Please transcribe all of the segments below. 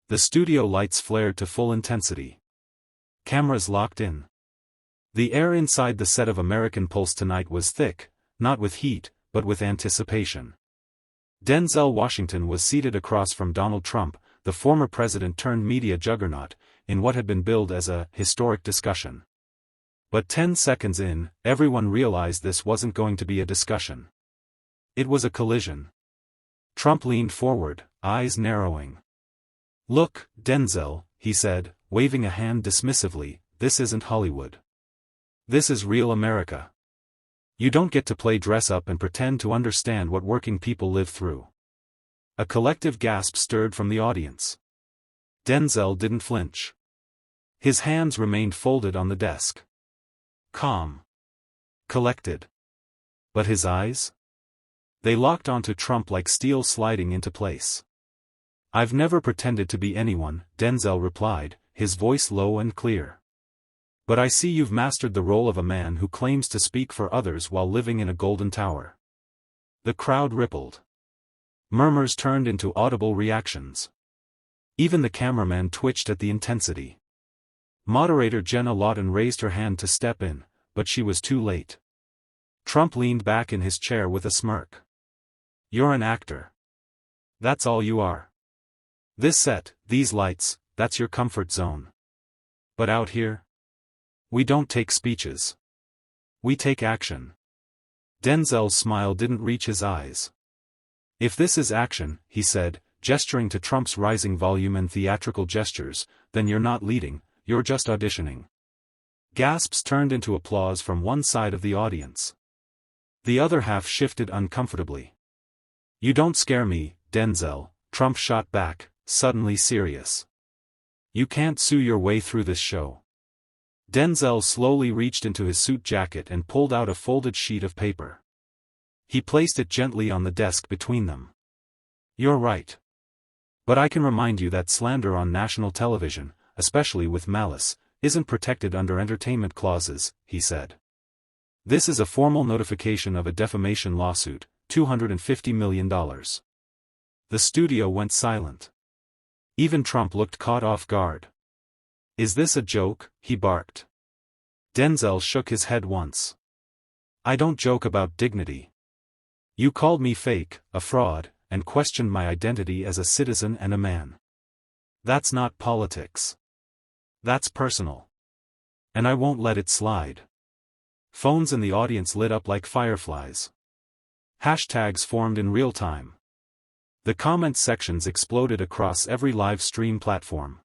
The studio lights flared to full intensity. Cameras locked in. The air inside the set of American Pulse tonight was thick, not with heat, but with anticipation. Denzel Washington was seated across from Donald Trump, the former president-turned-media juggernaut, in what had been billed as a historic discussion. But 10 seconds in, everyone realized this wasn't going to be a discussion. It was a collision. Trump leaned forward, eyes narrowing. "Look, Denzel," he said, waving a hand dismissively, "this isn't Hollywood. This is real America. You don't get to play dress-up and pretend to understand what working people live through." A collective gasp stirred from the audience. Denzel didn't flinch. His hands remained folded on the desk. Calm. Collected. But his eyes? They locked onto Trump like steel sliding into place. "I've never pretended to be anyone," Denzel replied, his voice low and clear. "But I see you've mastered the role of a man who claims to speak for others while living in a golden tower." The crowd rippled. Murmurs turned into audible reactions. Even the cameraman twitched at the intensity. Moderator Jenna Lawton raised her hand to step in, but she was too late. Trump leaned back in his chair with a smirk. "You're an actor. That's all you are. This set, these lights, that's your comfort zone. But out here? We don't take speeches. We take action." Denzel's smile didn't reach his eyes. "If this is action," he said, gesturing to Trump's rising volume and theatrical gestures, "then you're not leading, you're just auditioning." Gasps turned into applause from one side of the audience. The other half shifted uncomfortably. "You don't scare me, Denzel," Trump shot back, suddenly serious. "You can't sue your way through this show." Denzel slowly reached into his suit jacket and pulled out a folded sheet of paper. He placed it gently on the desk between them. "You're right. But I can remind you that slander on national television, especially with malice, isn't protected under entertainment clauses," he said. "This is a formal notification of a defamation lawsuit, $250 million. The studio went silent. Even Trump looked caught off guard. "Is this a joke?" he barked. Denzel shook his head once. "I don't joke about dignity. You called me fake, a fraud, and questioned my identity as a citizen and a man. That's not politics. That's personal. And I won't let it slide." Phones in the audience lit up like fireflies. Hashtags formed in real time. The comment sections exploded across every live stream platform.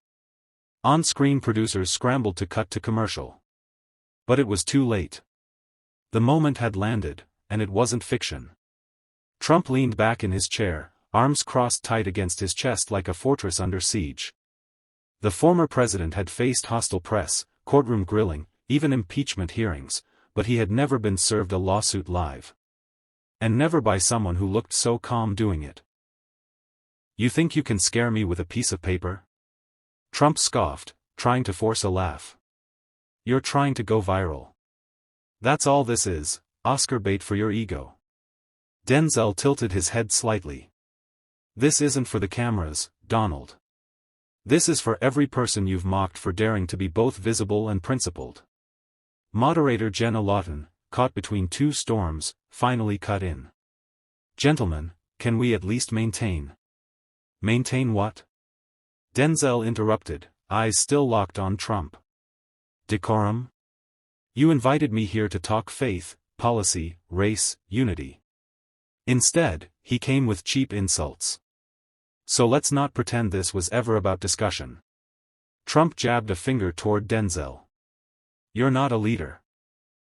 On-screen producers scrambled to cut to commercial. But it was too late. The moment had landed, and it wasn't fiction. Trump leaned back in his chair, arms crossed tight against his chest like a fortress under siege. The former president had faced hostile press, courtroom grilling, even impeachment hearings, but he had never been served a lawsuit live. And never by someone who looked so calm doing it. "You think you can scare me with a piece of paper?" Trump scoffed, trying to force a laugh. "You're trying to go viral. That's all this is, Oscar bait for your ego." Denzel tilted his head slightly. "This isn't for the cameras, Donald. This is for every person you've mocked for daring to be both visible and principled." Moderator Jenna Lawton, caught between two storms, finally cut in. "Gentlemen, can we at least maintain?" "Maintain what?" Denzel interrupted, eyes still locked on Trump. "Decorum? You invited me here to talk faith, policy, race, unity. Instead, he came with cheap insults. So let's not pretend this was ever about discussion." Trump jabbed a finger toward Denzel. "You're not a leader.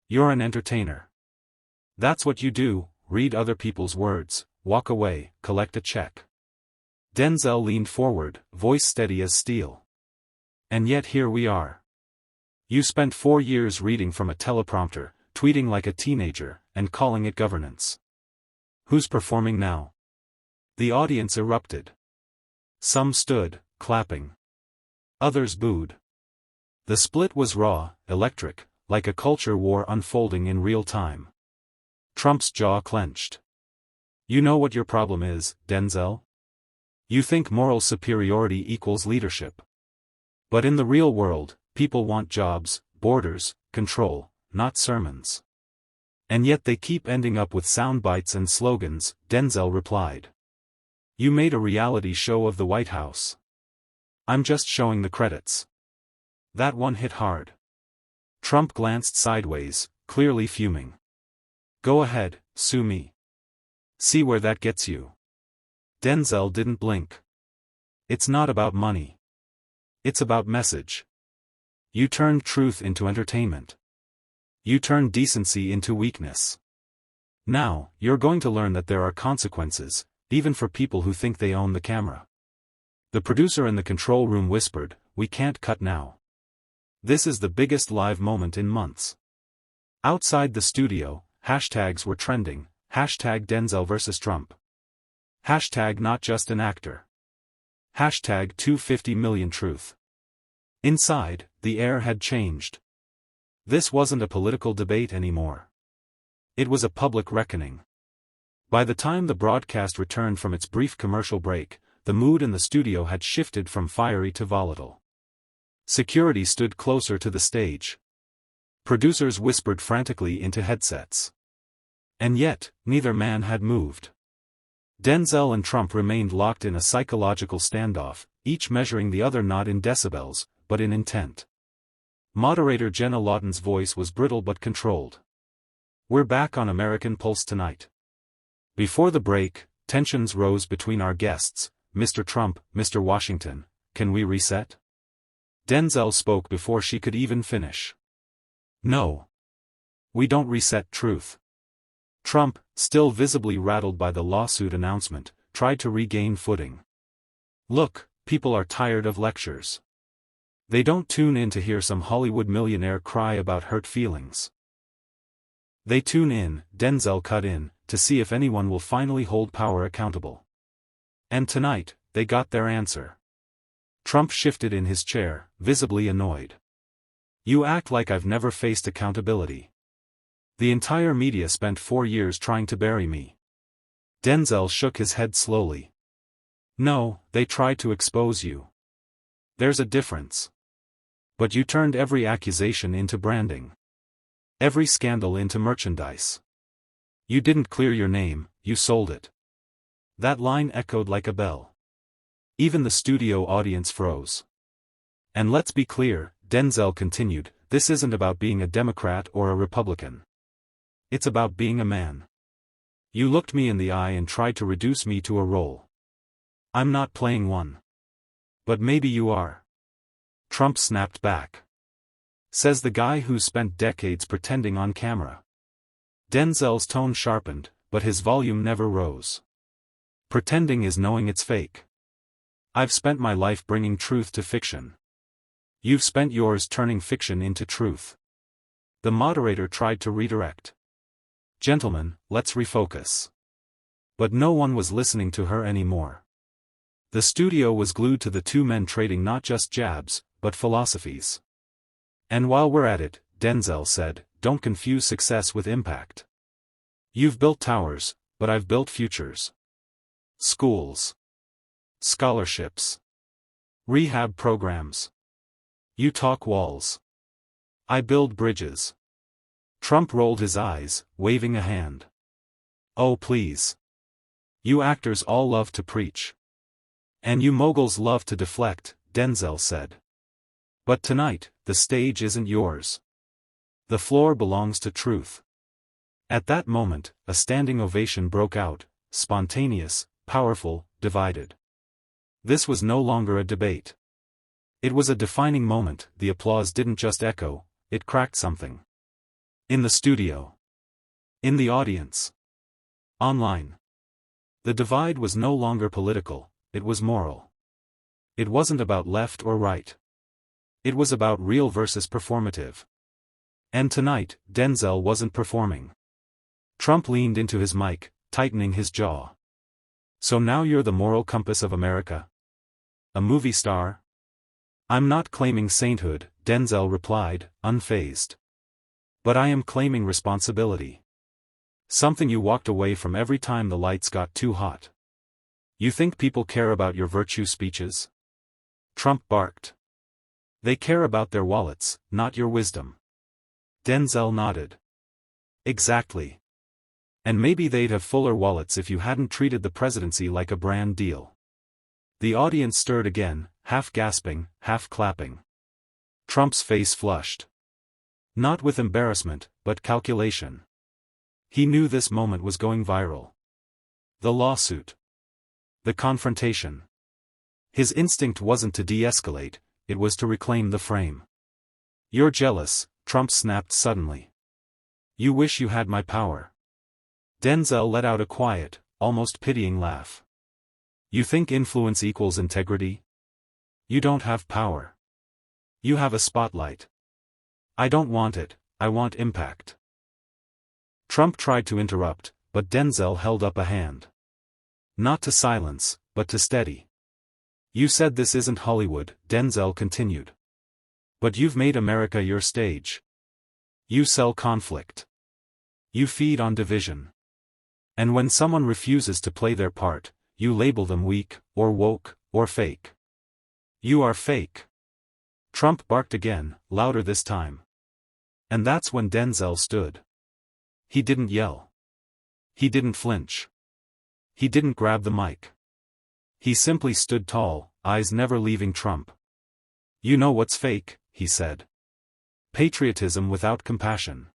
You're an entertainer. That's what you do, read other people's words, walk away, collect a check." Denzel leaned forward, voice steady as steel. "And yet here we are. You spent 4 years reading from a teleprompter, tweeting like a teenager, and calling it governance. Who's performing now?" The audience erupted. Some stood, clapping. Others booed. The split was raw, electric, like a culture war unfolding in real time. Trump's jaw clenched. "You know what your problem is, Denzel? You think moral superiority equals leadership. But in the real world, people want jobs, borders, control, not sermons. And yet they keep ending up with sound bites and slogans, Denzel replied. You made a reality show of the White House. I'm just showing the credits. That one hit hard. Trump glanced sideways, clearly fuming. Go ahead, sue me. See where that gets you. Denzel didn't blink. It's not about money. It's about message. You turned truth into entertainment. You turned decency into weakness. Now, you're going to learn that there are consequences, even for people who think they own the camera. The producer in the control room whispered, we can't cut now. This is the biggest live moment in months. Outside the studio, hashtags were trending, hashtag Denzel versus Trump. Hashtag not just an actor. Hashtag 250 million truth. Inside, the air had changed. This wasn't a political debate anymore. It was a public reckoning. By the time the broadcast returned from its brief commercial break, the mood in the studio had shifted from fiery to volatile. Security stood closer to the stage. Producers whispered frantically into headsets. And yet, neither man had moved. Denzel and Trump remained locked in a psychological standoff, each measuring the other not in decibels, but in intent. Moderator Jenna Lawton's voice was brittle but controlled. We're back on American Pulse tonight. Before the break, tensions rose between our guests. Mr. Trump, Mr. Washington, can we reset? Denzel spoke before she could even finish. No. We don't reset truth. Trump, still visibly rattled by the lawsuit announcement, tried to regain footing. Look, people are tired of lectures. They don't tune in to hear some Hollywood millionaire cry about hurt feelings. They tune in, Denzel cut in, to see if anyone will finally hold power accountable. And tonight, they got their answer. Trump shifted in his chair, visibly annoyed. You act like I've never faced accountability. The entire media spent 4 years trying to bury me. Denzel shook his head slowly. No, they tried to expose you. There's a difference. But you turned every accusation into branding. Every scandal into merchandise. You didn't clear your name, you sold it. That line echoed like a bell. Even the studio audience froze. And let's be clear, Denzel continued, this isn't about being a Democrat or a Republican. It's about being a man. You looked me in the eye and tried to reduce me to a role. I'm not playing one. But maybe you are. Trump snapped back. Says the guy who's spent decades pretending on camera. Denzel's tone sharpened, but his volume never rose. Pretending is knowing it's fake. I've spent my life bringing truth to fiction. You've spent yours turning fiction into truth. The moderator tried to redirect. Gentlemen, let's refocus. But no one was listening to her anymore. The studio was glued to the two men trading not just jabs, but philosophies. And while we're at it, Denzel said, don't confuse success with impact. You've built towers, but I've built futures. Schools. Scholarships. Rehab programs. You talk walls. I build bridges. Trump rolled his eyes, waving a hand. Oh please. You actors all love to preach. And you moguls love to deflect, Denzel said. But tonight, the stage isn't yours. The floor belongs to truth. At that moment, a standing ovation broke out, spontaneous, powerful, divided. This was no longer a debate. It was a defining moment. The applause didn't just echo, it cracked something. In the studio. In the audience. Online. The divide was no longer political, it was moral. It wasn't about left or right. It was about real versus performative. And tonight, Denzel wasn't performing. Trump leaned into his mic, tightening his jaw. So now you're the moral compass of America? A movie star? I'm not claiming sainthood, Denzel replied, unfazed. But I am claiming responsibility. Something you walked away from every time the lights got too hot. You think people care about your virtue speeches? Trump barked. They care about their wallets, not your wisdom. Denzel nodded. Exactly. And maybe they'd have fuller wallets if you hadn't treated the presidency like a brand deal. The audience stirred again, half gasping, half clapping. Trump's face flushed. Not with embarrassment, but calculation. He knew this moment was going viral. The lawsuit. The confrontation. His instinct wasn't to de-escalate, it was to reclaim the frame. You're jealous, Trump snapped suddenly. You wish you had my power. Denzel let out a quiet, almost pitying laugh. You think influence equals integrity? You don't have power. You have a spotlight. I don't want it, I want impact. Trump tried to interrupt, but Denzel held up a hand. Not to silence, but to steady. You said this isn't Hollywood, Denzel continued. But you've made America your stage. You sell conflict. You feed on division. And when someone refuses to play their part, you label them weak, or woke, or fake. You are fake. Trump barked again, louder this time. And that's when Denzel stood. He didn't yell. He didn't flinch. He didn't grab the mic. He simply stood tall, eyes never leaving Trump. You know what's fake, he said. Patriotism without compassion.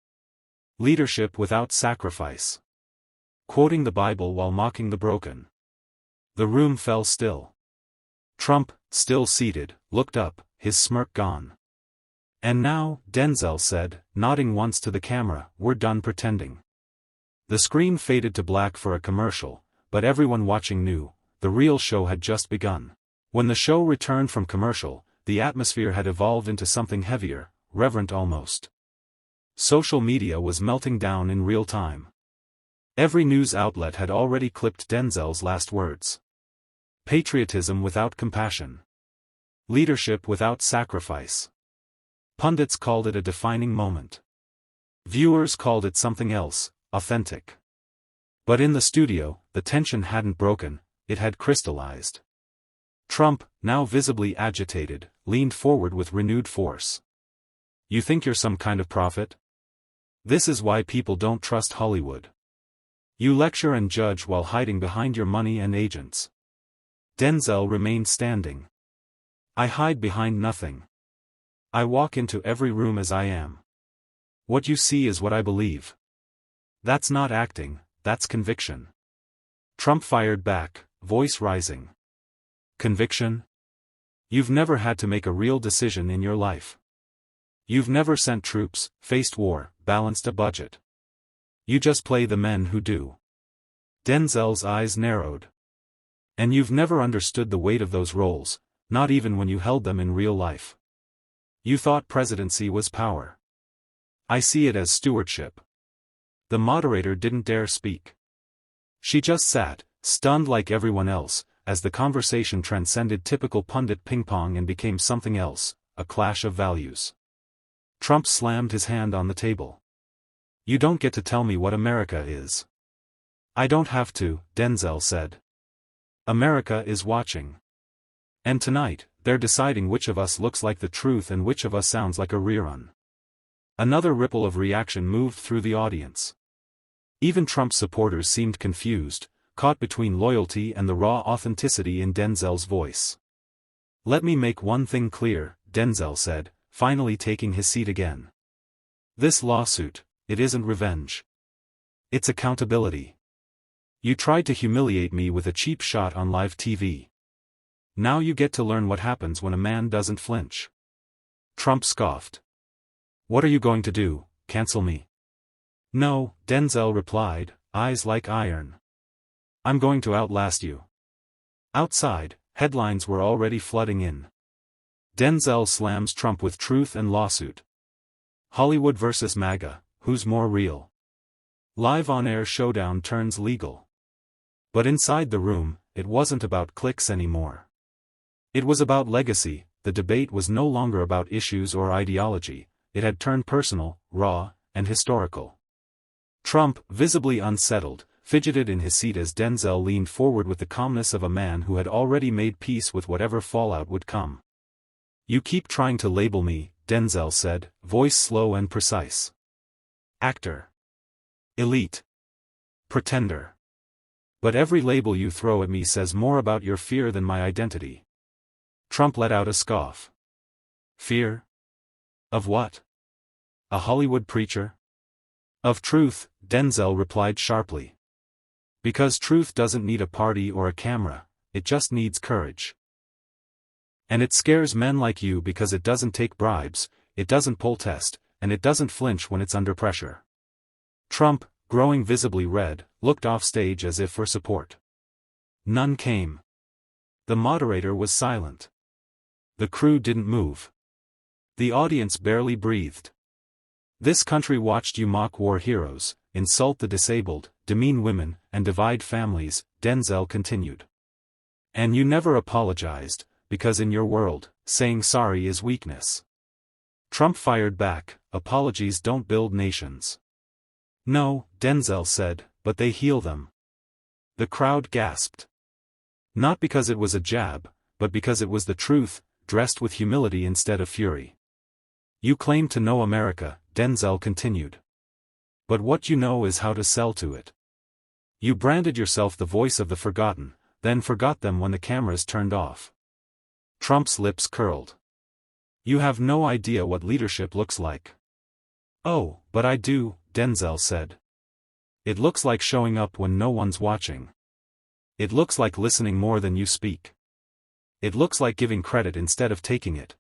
Leadership without sacrifice. Quoting the Bible while mocking the broken. The room fell still. Trump, still seated, looked up, his smirk gone. And now, Denzel said, nodding once to the camera, we're done pretending. The screen faded to black for a commercial, but everyone watching knew, the real show had just begun. When the show returned from commercial, the atmosphere had evolved into something heavier, reverent almost. Social media was melting down in real time. Every news outlet had already clipped Denzel's last words. Patriotism without compassion. Leadership without sacrifice. Pundits called it a defining moment. Viewers called it something else, authentic. But in the studio, the tension hadn't broken, it had crystallized. Trump, now visibly agitated, leaned forward with renewed force. You think you're some kind of prophet? This is why people don't trust Hollywood. You lecture and judge while hiding behind your money and agents. Denzel remained standing. I hide behind nothing. I walk into every room as I am. What you see is what I believe. That's not acting, that's conviction. Trump fired back, voice rising. Conviction? You've never had to make a real decision in your life. You've never sent troops, faced war, balanced a budget. You just play the men who do. Denzel's eyes narrowed. And you've never understood the weight of those roles, not even when you held them in real life. You thought presidency was power. I see it as stewardship. The moderator didn't dare speak. She just sat, stunned like everyone else, as the conversation transcended typical pundit ping-pong and became something else, a clash of values. Trump slammed his hand on the table. You don't get to tell me what America is. I don't have to, Denzel said. America is watching. And tonight, they're deciding which of us looks like the truth and which of us sounds like a rerun. Another ripple of reaction moved through the audience. Even Trump's supporters seemed confused, caught between loyalty and the raw authenticity in Denzel's voice. Let me make one thing clear, Denzel said, finally taking his seat again. This lawsuit, it isn't revenge. It's accountability. You tried to humiliate me with a cheap shot on live TV. Now you get to learn what happens when a man doesn't flinch. Trump scoffed. What are you going to do, cancel me? No, Denzel replied, eyes like iron. I'm going to outlast you. Outside, headlines were already flooding in. Denzel slams Trump with truth and lawsuit. Hollywood versus MAGA, who's more real? Live on-air showdown turns legal. But inside the room, it wasn't about clicks anymore. It was about legacy. The debate was no longer about issues or ideology, it had turned personal, raw, and historical. Trump, visibly unsettled, fidgeted in his seat as Denzel leaned forward with the calmness of a man who had already made peace with whatever fallout would come. "You keep trying to label me," Denzel said, voice slow and precise. "Actor. Elite. Pretender. But every label you throw at me says more about your fear than my identity." Trump let out a scoff. "Fear? Of what? A Hollywood preacher?" "Of truth," Denzel replied sharply. "Because truth doesn't need a party or a camera, it just needs courage. And it scares men like you because it doesn't take bribes, it doesn't poll test, and it doesn't flinch when it's under pressure." Trump, growing visibly red, looked off stage as if for support. None came. The moderator was silent. The crew didn't move. The audience barely breathed. "This country watched you mock war heroes, insult the disabled, demean women, and divide families," Denzel continued. "And you never apologized, because in your world, saying sorry is weakness." Trump fired back, "Apologies don't build nations." "No," Denzel said, "but they heal them." The crowd gasped. Not because it was a jab, but because it was the truth, dressed with humility instead of fury. "You claim to know America," Denzel continued. "But what you know is how to sell to it. You branded yourself the voice of the forgotten, then forgot them when the cameras turned off." Trump's lips curled. "You have no idea what leadership looks like." "Oh, but I do," Denzel said. "It looks like showing up when no one's watching. It looks like listening more than you speak. It looks like giving credit instead of taking it.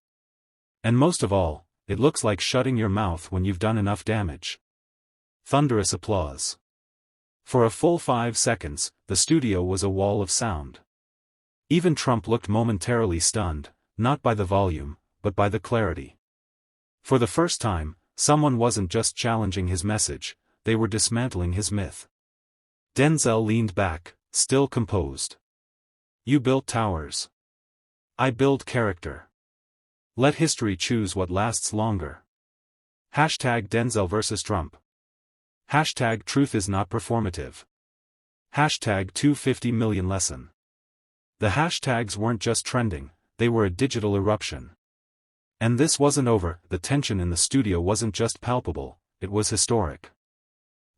And most of all, it looks like shutting your mouth when you've done enough damage." Thunderous applause. For a full 5 seconds, the studio was a wall of sound. Even Trump looked momentarily stunned, not by the volume, but by the clarity. For the first time, someone wasn't just challenging his message, they were dismantling his myth. Denzel leaned back, still composed. "You built towers. I build character. Let history choose what lasts longer." Hashtag Denzel versus Trump. Hashtag truth is not performative. Hashtag 250 million lesson. The hashtags weren't just trending, they were a digital eruption. And this wasn't over, the tension in the studio wasn't just palpable, it was historic.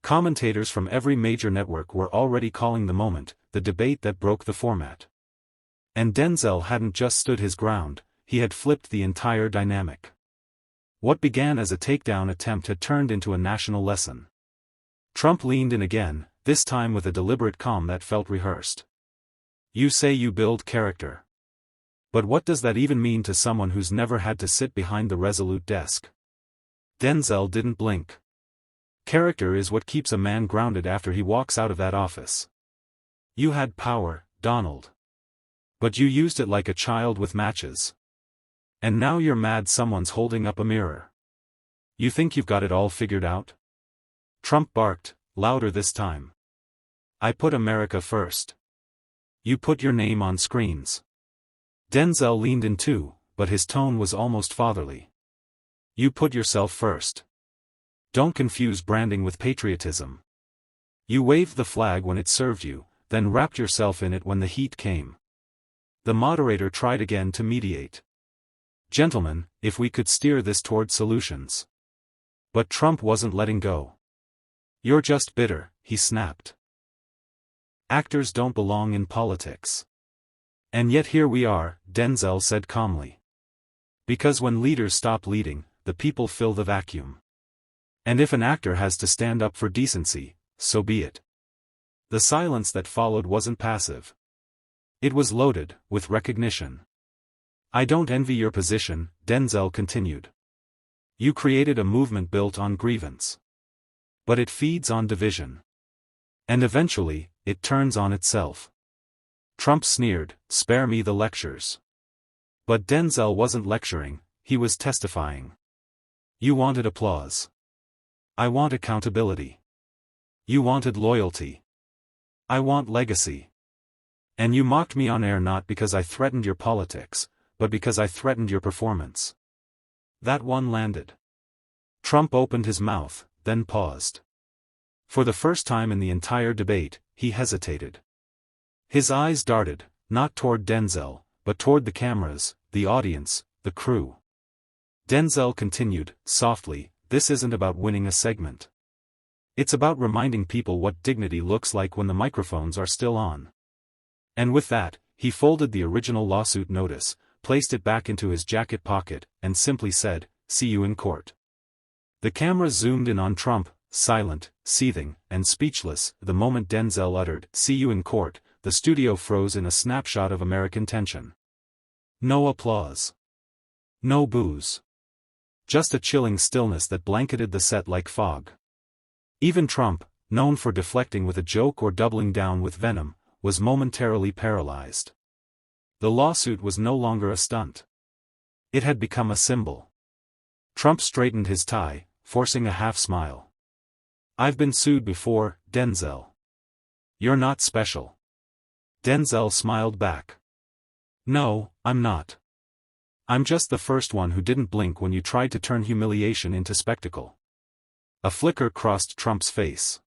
Commentators from every major network were already calling the moment, the debate that broke the format. And Denzel hadn't just stood his ground, he had flipped the entire dynamic. What began as a takedown attempt had turned into a national lesson. Trump leaned in again, this time with a deliberate calm that felt rehearsed. "You say you build character. But what does that even mean to someone who's never had to sit behind the resolute desk?" Denzel didn't blink. "Character is what keeps a man grounded after he walks out of that office. You had power, Donald. But you used it like a child with matches. And now you're mad someone's holding up a mirror. You think you've got it all figured out?" Trump barked, louder this time. "I put America first. You put your name on screens." Denzel leaned in too, but his tone was almost fatherly. "You put yourself first. Don't confuse branding with patriotism. You waved the flag when it served you, then wrapped yourself in it when the heat came." The moderator tried again to mediate. "Gentlemen, if we could steer this toward solutions." But Trump wasn't letting go. "You're just bitter," he snapped. "Actors don't belong in politics. And yet here we are," Denzel said calmly. "Because when leaders stop leading, the people fill the vacuum. And if an actor has to stand up for decency, so be it." The silence that followed wasn't passive. It was loaded with recognition. "I don't envy your position," Denzel continued. "You created a movement built on grievance. But it feeds on division. And eventually, it turns on itself." Trump sneered, "Spare me the lectures." But Denzel wasn't lecturing, he was testifying. "You wanted applause. I want accountability. You wanted loyalty. I want legacy. And you mocked me on air not because I threatened your politics, but because I threatened your performance." That one landed. Trump opened his mouth, then paused. For the first time in the entire debate, he hesitated. His eyes darted, not toward Denzel, but toward the cameras, the audience, the crew. Denzel continued, softly, "This isn't about winning a segment. It's about reminding people what dignity looks like when the microphones are still on." And with that, he folded the original lawsuit notice, placed it back into his jacket pocket, and simply said, "See you in court." The cameras zoomed in on Trump, silent, seething, and speechless. The moment Denzel uttered, "See you in court," the studio froze in a snapshot of American tension. No applause. No boos. Just a chilling stillness that blanketed the set like fog. Even Trump, known for deflecting with a joke or doubling down with venom, was momentarily paralyzed. The lawsuit was no longer a stunt. It had become a symbol. Trump straightened his tie, forcing a half-smile. "I've been sued before, Denzel. You're not special." Denzel smiled back. "No, I'm not. I'm just the first one who didn't blink when you tried to turn humiliation into spectacle." A flicker crossed Trump's face.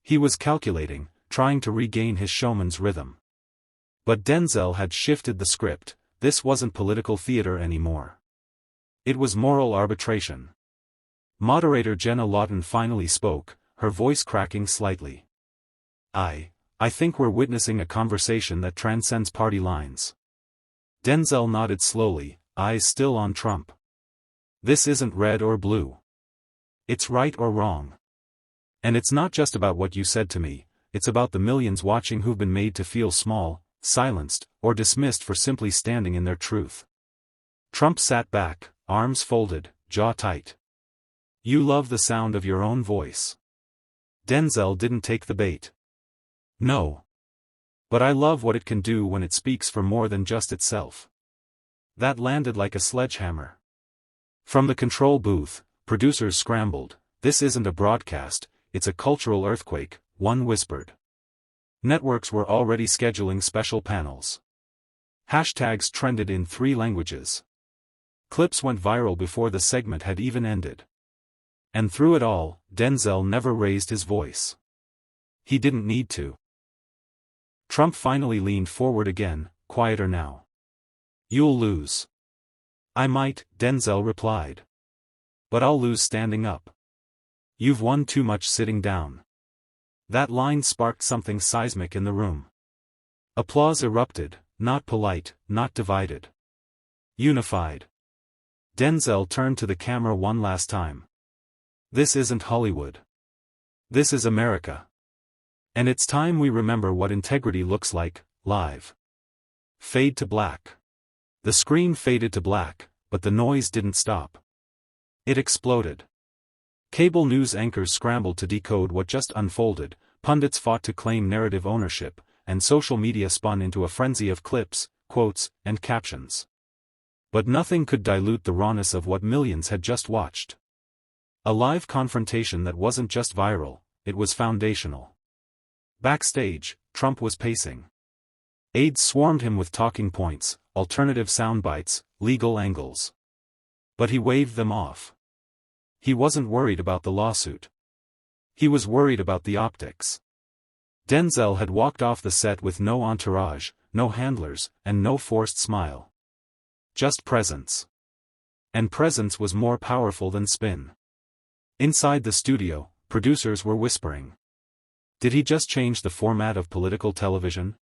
He was calculating, trying to regain his showman's rhythm. But Denzel had shifted the script. This wasn't political theater anymore. It was moral arbitration. Moderator Jenna Lawton finally spoke, her voice cracking slightly. I think we're witnessing a conversation that transcends party lines." Denzel nodded slowly, eyes still on Trump. "This isn't red or blue. It's right or wrong. And it's not just about what you said to me, it's about the millions watching who've been made to feel small, silenced, or dismissed for simply standing in their truth." Trump sat back, arms folded, jaw tight. "You love the sound of your own voice." Denzel didn't take the bait. "No. But I love what it can do when it speaks for more than just itself." That landed like a sledgehammer. From the control booth, producers scrambled. "This isn't a broadcast, it's a cultural earthquake," one whispered. Networks were already scheduling special panels. Hashtags trended in 3 languages. Clips went viral before the segment had even ended. And through it all, Denzel never raised his voice. He didn't need to. Trump finally leaned forward again, quieter now. "You'll lose." "I might," Denzel replied. "But I'll lose standing up. You've won too much sitting down." That line sparked something seismic in the room. Applause erupted, not polite, not divided. Unified. Denzel turned to the camera one last time. "This isn't Hollywood. This is America. And it's time we remember what integrity looks like, live." Fade to black. The screen faded to black, but the noise didn't stop. It exploded. Cable news anchors scrambled to decode what just unfolded, pundits fought to claim narrative ownership, and social media spun into a frenzy of clips, quotes, and captions. But nothing could dilute the rawness of what millions had just watched. A live confrontation that wasn't just viral, it was foundational. Backstage, Trump was pacing. Aides swarmed him with talking points, alternative soundbites, legal angles. But he waved them off. He wasn't worried about the lawsuit. He was worried about the optics. Denzel had walked off the set with no entourage, no handlers, and no forced smile. Just presence. And presence was more powerful than spin. Inside the studio, producers were whispering. Did he just change the format of political television?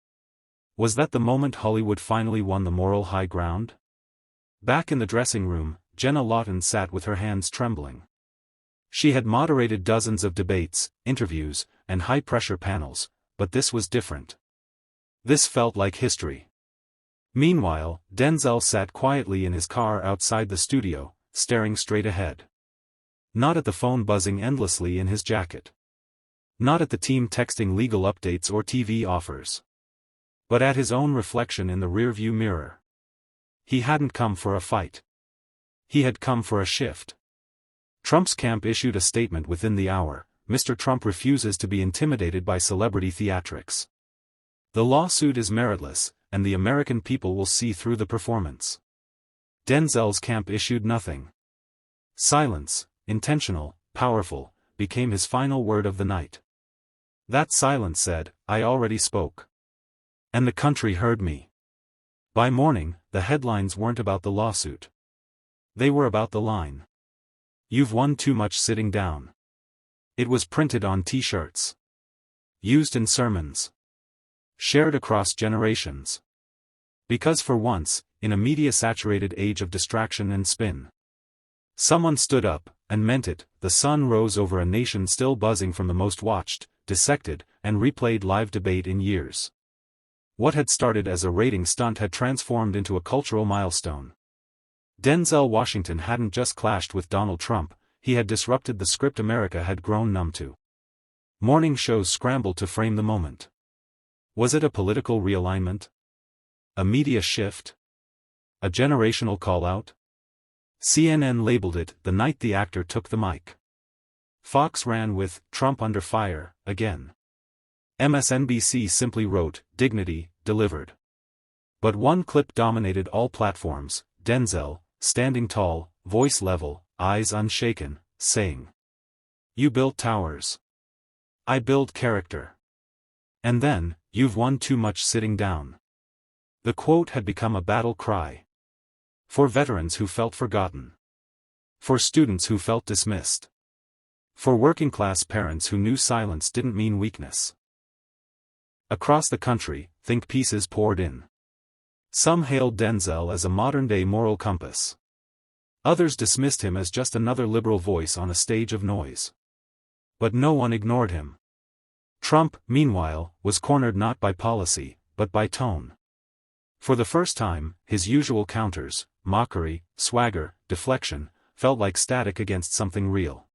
Was that the moment Hollywood finally won the moral high ground? Back in the dressing room, Jenna Lawton sat with her hands trembling. She had moderated dozens of debates, interviews, and high-pressure panels, but this was different. This felt like history. Meanwhile, Denzel sat quietly in his car outside the studio, staring straight ahead. Not at the phone buzzing endlessly in his jacket. Not at the team texting legal updates or TV offers. But at his own reflection in the rearview mirror. He hadn't come for a fight. He had come for a shift. Trump's camp issued a statement within the hour. Mr. Trump refuses to be intimidated by celebrity theatrics. The lawsuit is meritless, and the American people will see through the performance. Denzel's camp issued nothing. Silence, intentional, powerful, became his final word of the night. That silence said, I already spoke. And the country heard me. By morning, the headlines weren't about the lawsuit. They were about the line. You've won too much sitting down. It was printed on t-shirts. Used in sermons. Shared across generations. Because for once, in a media-saturated age of distraction and spin, someone stood up, and meant it. The sun rose over a nation still buzzing from the most watched, dissected, and replayed live debate in years. What had started as a rating stunt had transformed into a cultural milestone. Denzel Washington hadn't just clashed with Donald Trump, he had disrupted the script America had grown numb to. Morning shows scrambled to frame the moment. Was it a political realignment? A media shift? A generational call-out? CNN labeled it the night the actor took the mic. Fox ran with Trump under fire again. MSNBC simply wrote dignity delivered. But one clip dominated all platforms, Denzel, standing tall, voice level, eyes unshaken, saying, "You built towers. I build character. And then, you've won too much sitting down." The quote had become a battle cry. For veterans who felt forgotten. For students who felt dismissed. For working-class parents who knew silence didn't mean weakness. Across the country, think pieces poured in. Some hailed Denzel as a modern-day moral compass. Others dismissed him as just another liberal voice on a stage of noise. But no one ignored him. Trump, meanwhile, was cornered not by policy, but by tone. For the first time, his usual counters, mockery, swagger, deflection, felt like static against something real.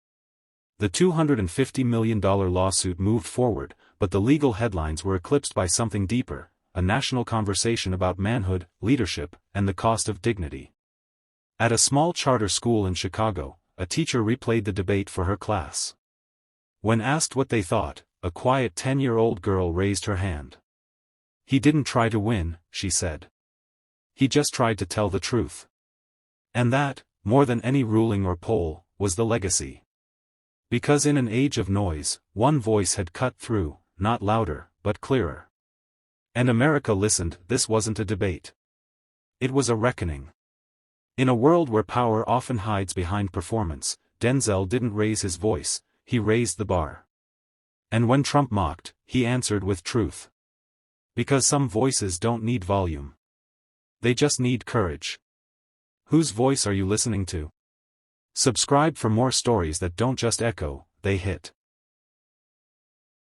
The $250 million lawsuit moved forward, but the legal headlines were eclipsed by something deeper, a national conversation about manhood, leadership, and the cost of dignity. At a small charter school in Chicago, a teacher replayed the debate for her class. When asked what they thought, a quiet 10-year-old girl raised her hand. "He didn't try to win," she said. "He just tried to tell the truth." And that, more than any ruling or poll, was the legacy. Because in an age of noise, one voice had cut through, not louder, but clearer. And America listened. This wasn't a debate. It was a reckoning. In a world where power often hides behind performance, Denzel didn't raise his voice, he raised the bar. And when Trump mocked, he answered with truth. Because some voices don't need volume. They just need courage. Whose voice are you listening to? Subscribe for more stories that don't just echo, they hit.